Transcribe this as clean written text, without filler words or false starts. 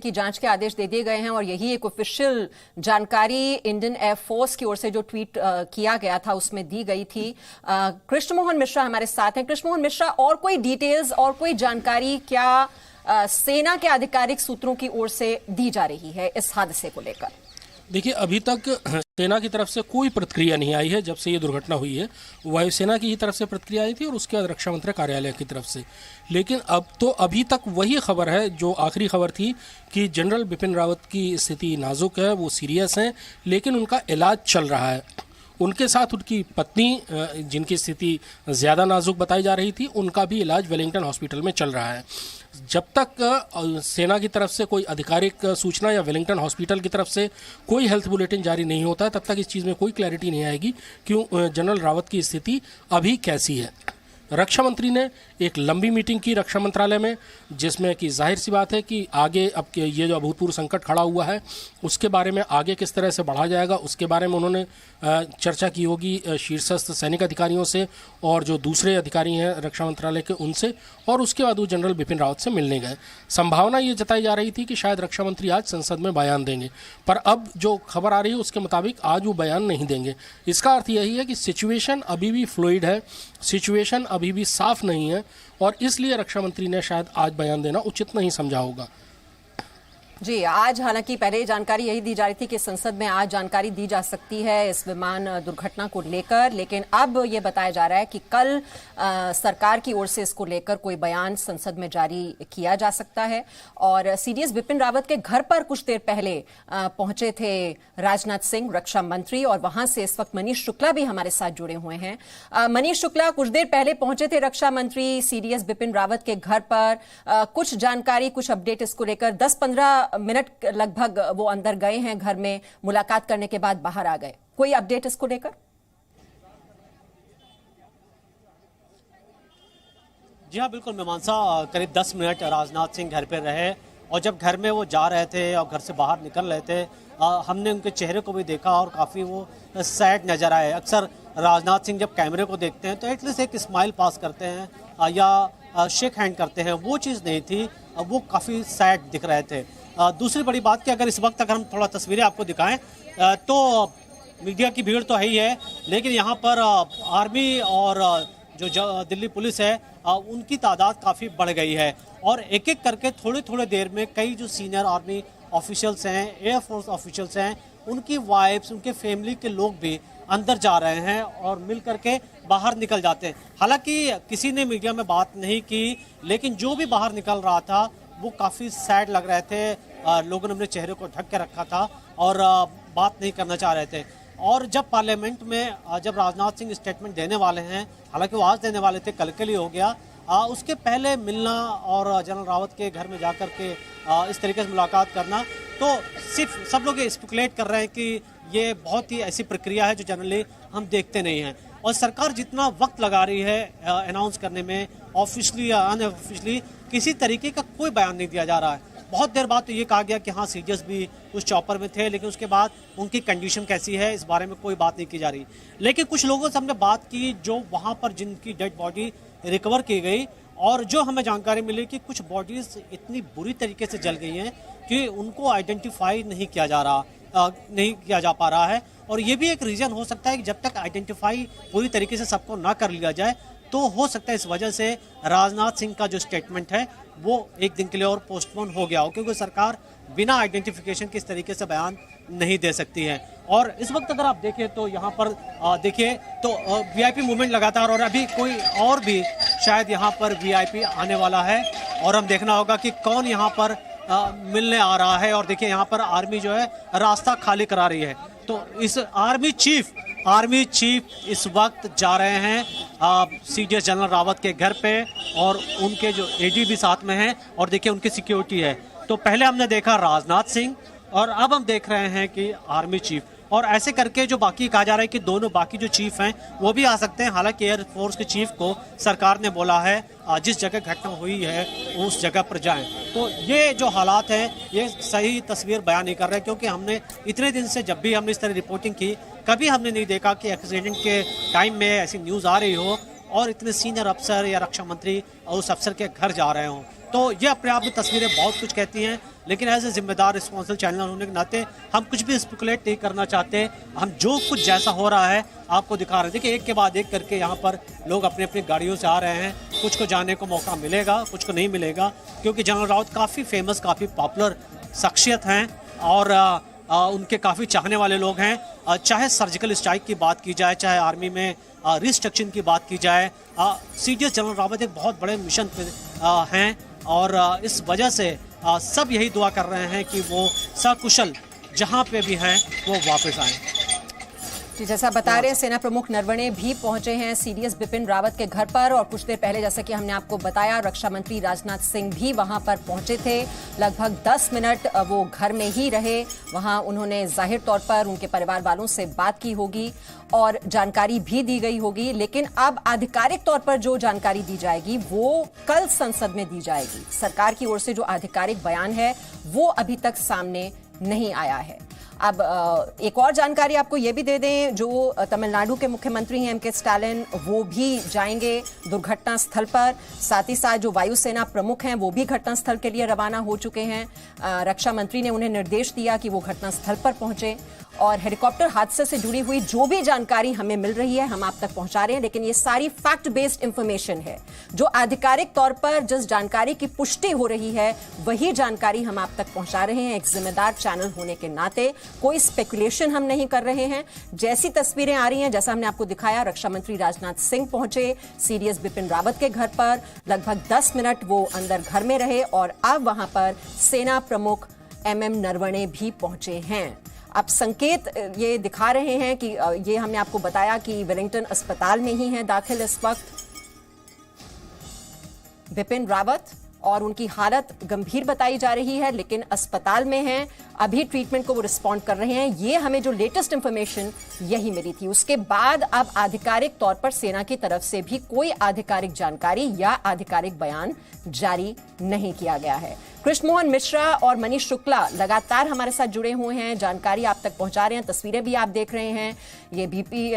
की जांच के आदेश दे दिए गए हैं और यही एक ऑफिशियल जानकारी इंडियन एयरफोर्स की ओर से जो ट्वीट किया गया था उसमें दी गई थी। कृष्ण मोहन मिश्रा हमारे साथ हैं। कृष्ण मोहन मिश्रा, और कोई डिटेल्स और कोई जानकारी क्या सेना के आधिकारिक सूत्रों की ओर से दी जा रही है इस हादसे को लेकर? देखिए, अभी तक सेना की तरफ से कोई प्रतिक्रिया नहीं आई है। जब से ये दुर्घटना हुई है वायुसेना की ही तरफ से प्रतिक्रिया आई थी और उसके बाद रक्षा मंत्री कार्यालय की तरफ से। लेकिन अब तो अभी तक वही खबर है जो आखिरी खबर थी कि जनरल बिपिन रावत की स्थिति नाजुक है, वो सीरियस हैं, लेकिन उनका इलाज चल रहा है। उनके साथ उनकी पत्नी, जिनकी स्थिति ज़्यादा नाजुक बताई जा रही थी, उनका भी इलाज वेलिंगटन हॉस्पिटल में चल रहा है। जब तक सेना की तरफ से कोई आधिकारिक सूचना या वेलिंगटन हॉस्पिटल की तरफ से कोई हेल्थ बुलेटिन जारी नहीं होता है, तब तक इस चीज़ में कोई क्लैरिटी नहीं आएगी कि जनरल रावत की स्थिति अभी कैसी है। रक्षा मंत्री ने एक लंबी मीटिंग की रक्षा मंत्रालय में, जिसमें कि जाहिर सी बात है कि आगे अब ये जो अभूतपूर्व संकट खड़ा हुआ है उसके बारे में आगे किस तरह से बढ़ा जाएगा उसके बारे में उन्होंने चर्चा की होगी शीर्षस्थ सैनिक अधिकारियों से और जो दूसरे अधिकारी हैं रक्षा मंत्रालय के उनसे, और उसके बाद वो जनरल बिपिन रावत से मिलने गए। संभावना ये जताई जा रही थी कि शायद रक्षा मंत्री आज संसद में बयान देंगे, पर अब जो खबर आ रही है उसके मुताबिक आज वो बयान नहीं देंगे। इसका अर्थ यही है कि सिचुएशन अभी भी फ्लूइड है, सिचुएशन अभी भी साफ नहीं है, और इसलिए रक्षा मंत्री ने शायद आज बयान देना उचित नहीं समझा होगा। जी, आज हालांकि पहले जानकारी यही दी जा रही थी कि संसद में आज जानकारी दी जा सकती है इस विमान दुर्घटना को लेकर, लेकिन अब ये बताया जा रहा है कि कल सरकार की ओर से इसको लेकर कोई बयान संसद में जारी किया जा सकता है। और सीडीएस बिपिन रावत के घर पर कुछ देर पहले पहुंचे थे राजनाथ सिंह, रक्षा मंत्री, और वहां से इस वक्त मनीष शुक्ला भी हमारे साथ जुड़े हुए हैं। मनीष शुक्ला, कुछ देर पहले पहुंचे थे रक्षा मंत्री सीडीएस बिपिन रावत के घर पर, कुछ जानकारी, कुछ अपडेट इसको लेकर? 10-15 मिनट लगभग वो अंदर गए हैं घर में, मुलाकात करने के बाद बाहर आ गए। कोई अपडेट इसको लेकर? जी हाँ, बिल्कुल मीमांसा, करीब 10 मिनट राजनाथ सिंह घर पे रहे, और जब घर में वो जा रहे थे और घर से बाहर निकल रहे थे, हमने उनके चेहरे को भी देखा और काफ़ी वो सैड नज़र आए। अक्सर राजनाथ सिंह जब कैमरे को देखते हैं तो एटलीस्ट एक स्माइल पास करते हैं या शेक हैंड करते हैं, वो चीज़ नहीं थी, वो काफ़ी सैड दिख रहे थे। दूसरी बड़ी बात कि अगर इस वक्त अगर हम थोड़ा तस्वीरें आपको दिखाएं तो मीडिया की भीड़ तो है ही है, लेकिन यहाँ पर आर्मी और जो दिल्ली पुलिस है उनकी तादाद काफ़ी बढ़ गई है, और एक एक करके थोड़ी थोड़ी देर में कई जो सीनियर आर्मी ऑफिशियल्स हैं, एयरफोर्स ऑफिशियल्स हैं, उनकी वाइफ्स, उनके फैमिली के लोग भी अंदर जा रहे हैं और मिल करके बाहर निकल जाते हैं। हालांकि किसी ने मीडिया में बात नहीं की, लेकिन जो भी बाहर निकल रहा था वो काफ़ी सैड लग रहे थे। लोगों ने अपने चेहरे को ढक के रखा था और बात नहीं करना चाह रहे थे। और जब पार्लियामेंट में जब राजनाथ सिंह स्टेटमेंट देने वाले हैं, हालांकि वो आज देने वाले थे, कल के लिए हो गया, उसके पहले मिलना और जनरल रावत के घर में जाकर के इस तरीके से मुलाकात करना, तो सिर्फ सब लोग ये स्पेकुलेट कर रहे हैं कि ये बहुत ही ऐसी प्रक्रिया है जो जनरली हम देखते नहीं हैं। और सरकार जितना वक्त लगा रही है अनाउंस करने में, ऑफिशियली या अनऑफिशियली किसी तरीके का कोई बयान नहीं दिया जा रहा है। बहुत देर बाद तो ये कहा गया कि हाँ, सीडीएस भी उस चॉपर में थे, लेकिन उसके बाद उनकी कंडीशन कैसी है इस बारे में कोई बात नहीं की जा रही। लेकिन कुछ लोगों से हमने बात की जो वहाँ पर जिनकी डेड बॉडी रिकवर की गई, और जो हमें जानकारी मिली कि कुछ बॉडीज इतनी बुरी तरीके से जल गई हैं कि उनको आइडेंटिफाई नहीं किया जा पा रहा है। और ये भी एक रीज़न हो सकता है कि जब तक आइडेंटिफाई पूरी तरीके से सबको ना कर लिया जाए, तो हो सकता है इस वजह से राजनाथ सिंह का जो स्टेटमेंट है वो एक दिन के लिए और पोस्टपोन हो गया हो, क्योंकि सरकार बिना आइडेंटिफिकेशन किस तरीके से बयान नहीं दे सकती है। और इस वक्त अगर आप देखें तो यहाँ पर देखिए तो वीआईपी मूवमेंट लगातार, और अभी कोई और भी शायद यहाँ पर वीआईपी आने वाला है, और हम देखना होगा कि कौन यहाँ पर मिलने आ रहा है। और देखिए यहाँ पर आर्मी जो है रास्ता खाली करा रही है, तो इस आर्मी चीफ इस वक्त जा रहे हैं सीडीएस जनरल रावत के घर पे, और उनके जो एडी भी साथ में हैं, और देखिए उनकी सिक्योरिटी है। तो पहले हमने देखा राजनाथ सिंह, और अब हम देख रहे हैं कि आर्मी चीफ, और ऐसे करके जो बाकी कहा जा रहा है कि दोनों बाकी जो चीफ हैं वो भी आ सकते हैं। हालांकि एयरफोर्स के चीफ को सरकार ने बोला है जिस जगह घटना हुई है उस जगह पर जाएं। तो ये जो हालात हैं ये सही तस्वीर बयान नहीं कर रहे, क्योंकि हमने इतने दिन से जब भी हमने इस तरह रिपोर्टिंग की, कभी हमने नहीं देखा कि एक्सीडेंट के टाइम में ऐसी न्यूज़ आ रही हो और इतने सीनियर अफसर या रक्षा मंत्री उस अफसर के घर जा रहे हों। तो ये अपने आप में तस्वीरें बहुत कुछ कहती हैं, लेकिन एज ए जिम्मेदार रिस्पॉन्सिबल चैनल होने के नाते हम कुछ भी स्पेकुलेट नहीं करना चाहते। हम जो कुछ जैसा हो रहा है आपको दिखा रहे हैं। देखिए एक के बाद एक करके यहाँ पर लोग अपनी अपनी गाड़ियों से आ रहे हैं। कुछ को जाने को मौका मिलेगा, कुछ को नहीं मिलेगा, क्योंकि जनरल रावत काफ़ी फेमस, काफ़ी पॉपुलर शख्सियत हैं और उनके काफ़ी चाहने वाले लोग हैं। चाहे सर्जिकल स्ट्राइक की बात की जाए, चाहे आर्मी में रिस्ट्रक्शन की बात की जाए, सीडीएस जनरल रावत एक बहुत बड़े मिशन पे हैं और इस वजह से सब यही दुआ कर रहे हैं कि वो सकुशल जहां पे भी हैं वो वापस आएं। जी, जैसा बता रहे हैं सेना प्रमुख नरवणे भी पहुंचे हैं सीडीएस बिपिन रावत के घर पर और कुछ देर पहले जैसा कि हमने आपको बताया रक्षा मंत्री राजनाथ सिंह भी वहां पर पहुंचे थे। लगभग 10 मिनट वो घर में ही रहे। वहां उन्होंने जाहिर तौर पर उनके परिवार वालों से बात की होगी और जानकारी भी दी गई होगी, लेकिन अब आधिकारिक तौर पर जो जानकारी दी जाएगी वो कल संसद में दी जाएगी। सरकार की ओर से जो आधिकारिक बयान है वो अभी तक सामने नहीं आया है। अब एक और जानकारी आपको ये भी दे दें, जो तमिलनाडु के मुख्यमंत्री हैं एम.के. स्टालिन, वो भी जाएंगे दुर्घटना स्थल पर। साथ ही साथ जो वायुसेना प्रमुख हैं वो भी घटना स्थल के लिए रवाना हो चुके हैं। रक्षा मंत्री ने उन्हें निर्देश दिया कि वो घटना स्थल पर पहुंचे और हेलीकॉप्टर हादसे से जुड़ी हुई जो भी जानकारी हमें मिल रही है हम आप तक पहुंचा रहे हैं, लेकिन ये सारी फैक्ट बेस्ड इंफॉर्मेशन है। जो आधिकारिक तौर पर जिस जानकारी की पुष्टि हो रही है वही जानकारी हम आप तक पहुंचा रहे हैं। एक जिम्मेदार चैनल होने के नाते कोई स्पेकुलेशन हम नहीं कर रहे हैं। जैसी तस्वीरें आ रही हैं, जैसा हमने आपको दिखाया, रक्षा मंत्री राजनाथ सिंह पहुंचे सीडीएस बिपिन रावत के घर पर। लगभग 10 मिनट वो अंदर घर में रहे और अब वहां पर सेना प्रमुख एमएम नरवणे भी पहुंचे हैं। अब संकेत ये दिखा रहे हैं कि ये हमने आपको बताया कि वेलिंगटन अस्पताल में ही हैं दाखिल इस वक्त बिपिन रावत और उनकी हालत गंभीर बताई जा रही है, लेकिन अस्पताल में हैं, अभी ट्रीटमेंट को वो रिस्पॉन्ड कर रहे हैं। ये हमें जो लेटेस्ट इंफॉर्मेशन यही मिली थी। उसके बाद अब आधिकारिक तौर पर सेना की तरफ से भी कोई आधिकारिक जानकारी या आधिकारिक बयान जारी नहीं किया गया है। कृष्ण मोहन मिश्रा और मनीष शुक्ला लगातार हमारे साथ जुड़े हुए हैं, जानकारी आप तक पहुंचा रहे हैं। तस्वीरें भी आप देख रहे हैं। ये बीपी